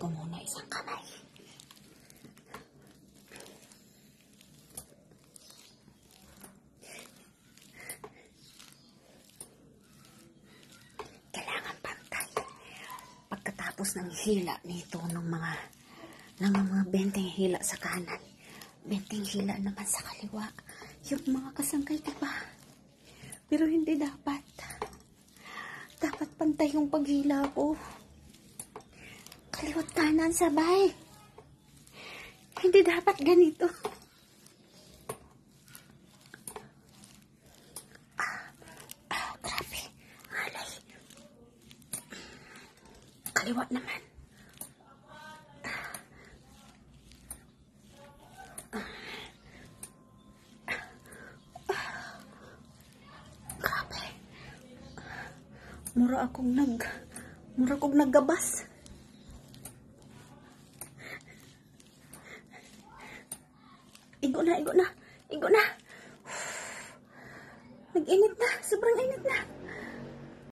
ko muna isang kamay. Kailangan pantay. Pagkatapos ng hila nito ng mga 20 hila sa kanan, 20 hila naman sa kaliwa. Yung mga kasangkay, diba? Pero hindi dapat. Dapat pantay yung paghila ko. Kaliwat kanan sabay. Hindi dapat ganito. Grabe. Alay. Kaliwat naman. Grabe. Mura akong naggabas. Igo na. Nag-init na. Sobrang init na.